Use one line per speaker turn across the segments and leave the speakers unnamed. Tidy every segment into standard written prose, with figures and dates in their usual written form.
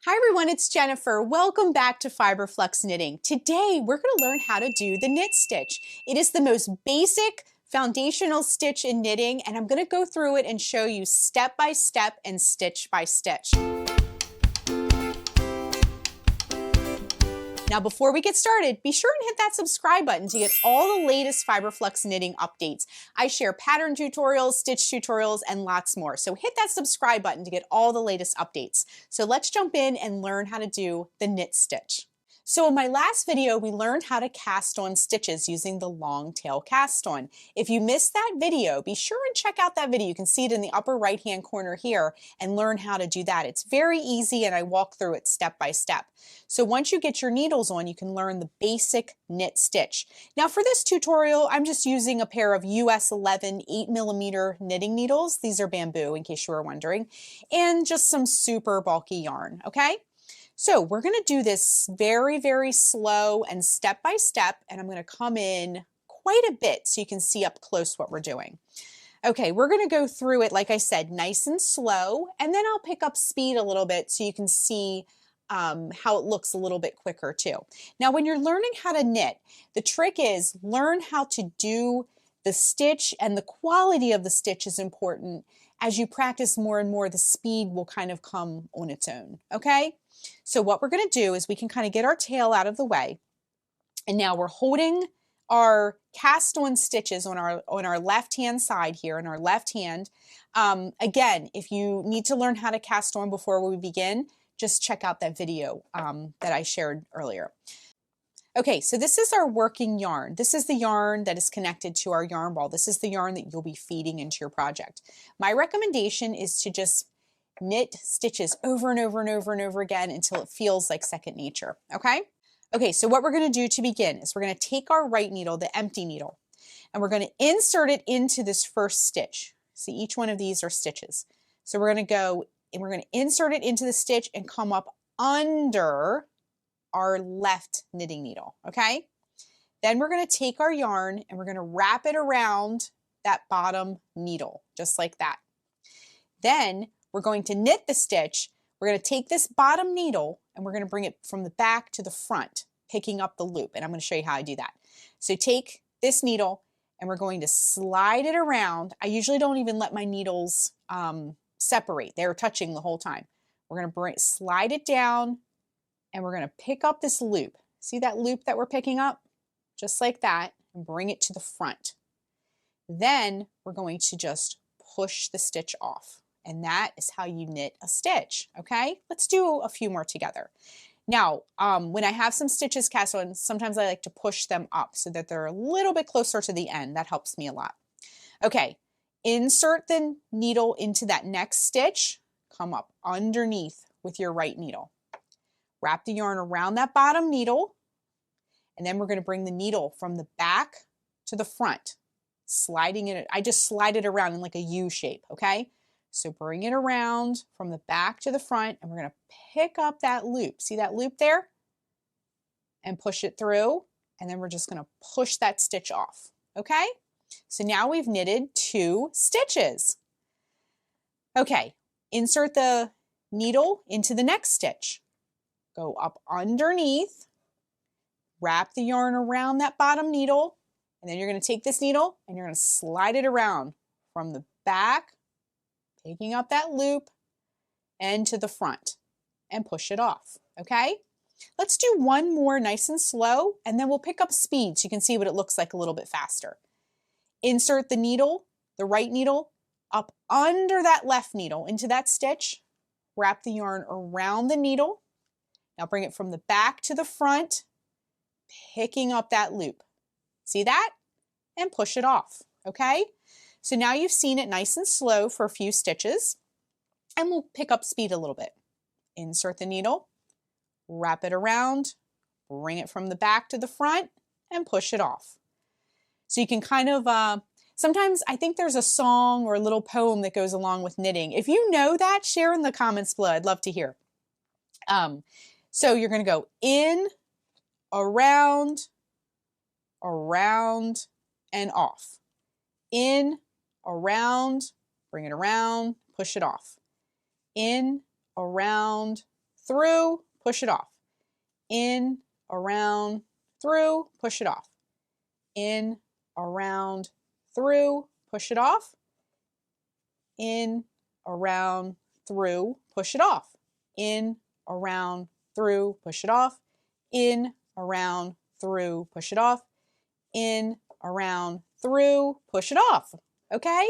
Hi everyone, it's Jennifer. Welcome back to Flux Knitting. Today we're going to learn how to do the knit stitch. It is the most basic foundational stitch in knitting, and I'm going to go through it and show you step by step and stitch by stitch. Now before we get started, be sure and hit that subscribe button to get all the latest Flux knitting updates. I share pattern tutorials, stitch tutorials, and lots more. So hit that subscribe button to get all the latest updates. So let's jump in and learn how to do the knit stitch. So in my last video, we learned how to cast on stitches using the long tail cast on. If you missed that video, be sure and check out that video. You can see it in the upper right hand corner here and learn how to do that. It's very easy and I walk through it step by step. So once you get your needles on, you can learn the basic knit stitch. Now for this tutorial, I'm just using a pair of US 11 8mm knitting needles. These are bamboo in case you were wondering, and just some super bulky yarn, okay? So we're going to do this very, very slow and step by step, and I'm going to come in quite a bit so you can see up close what we're doing. Okay, we're going to go through it, like I said, nice and slow, and then I'll pick up speed a little bit so you can see how it looks a little bit quicker too. Now, when you're learning how to knit, the trick is learn how to do the stitch, and the quality of the stitch is important. As you practice more and more, the speed will kind of come on its own, okay? So what we're going to do is we can kind of get our tail out of the way, and now we're holding our cast on stitches on our left hand side here in our left hand. Again, if you need to learn how to cast on before we begin, just check out that video that I shared earlier. Okay, so this is our working yarn. This is the yarn that is connected to our yarn ball. This is the yarn that you'll be feeding into your project. My recommendation is to just knit stitches over and over and over and over again until it feels like second nature, okay? Okay, so what we're going to do to begin is we're going to take our right needle, the empty needle, and we're going to insert it into this first stitch. See, each one of these are stitches. So we're going to go and we're going to insert it into the stitch and come up under our left knitting needle, okay? Then we're going to take our yarn and we're going to wrap it around that bottom needle, just like that. Then we're going to knit the stitch. We're going to take this bottom needle and we're going to bring it from the back to the front, picking up the loop, and I'm going to show you how I do that. So take this needle and we're going to slide it around. I usually don't even let my needles separate. They're touching the whole time. We're going to slide it down, and we're going to pick up this loop. See that loop that we're picking up? Just like that, and bring it to the front. Then we're going to just push the stitch off. And that is how you knit a stitch, okay? Let's do a few more together. Now, when I have some stitches cast on, sometimes I like to push them up so that they're a little bit closer to the end. That helps me a lot. Okay, insert the needle into that next stitch. Come up underneath with your right needle. Wrap the yarn around that bottom needle, and then we're going to bring the needle from the back to the front, sliding it. I just slide it around in like a U shape, okay? So bring it around from the back to the front, and we're going to pick up that loop. See that loop there? And push it through, and then we're just going to push that stitch off, okay? So now we've knitted 2 stitches. Okay, insert the needle into the next stitch. Go up underneath, wrap the yarn around that bottom needle, and then you're going to take this needle and you're going to slide it around from the back, picking up that loop, and to the front, and push it off, okay? Let's do one more nice and slow, and then we'll pick up speed so you can see what it looks like a little bit faster. Insert the needle, the right needle, up under that left needle into that stitch, wrap the yarn around the needle. Now bring it from the back to the front, picking up that loop. See that? And push it off, okay? So now you've seen it nice and slow for a few stitches, and we'll pick up speed a little bit. Insert the needle, wrap it around, bring it from the back to the front, and push it off. So you can kind of, sometimes I think there's a song or a little poem that goes along with knitting. If you know that, share in the comments below. I'd love to hear. So you're going to go in, around, around, and off. In, around, bring it around, push it off. In, around, through, push it off. In, around, through, push it off. In, around, through, push it off. In, around, through, push it off. In, around, through, push it off. In, around, through, push it off. In, around, through, push it off. Okay?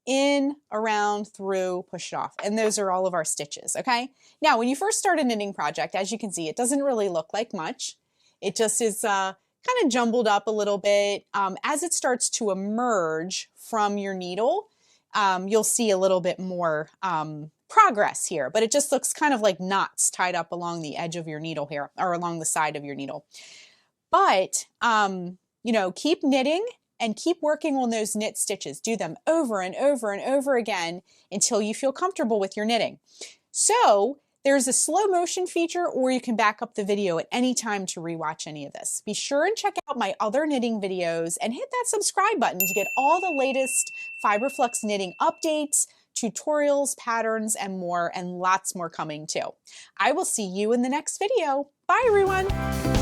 In, around, through, push it off. And those are all of our stitches, okay? Now, when you first start a knitting project, as you can see, it doesn't really look like much. It just is kind of jumbled up a little bit. As it starts to emerge from your needle, you'll see a little bit more progress here, but it just looks kind of like knots tied up along the edge of your needle here, or along the side of your needle. But, you know, keep knitting and keep working on those knit stitches. Do them over and over and over again until you feel comfortable with your knitting. So there's a slow motion feature, or you can back up the video at any time to rewatch any of this. Be sure and check out my other knitting videos and hit that subscribe button to get all the latest FiberFlux knitting updates, tutorials, patterns, and more, and lots more coming too. I will see you in the next video. Bye everyone.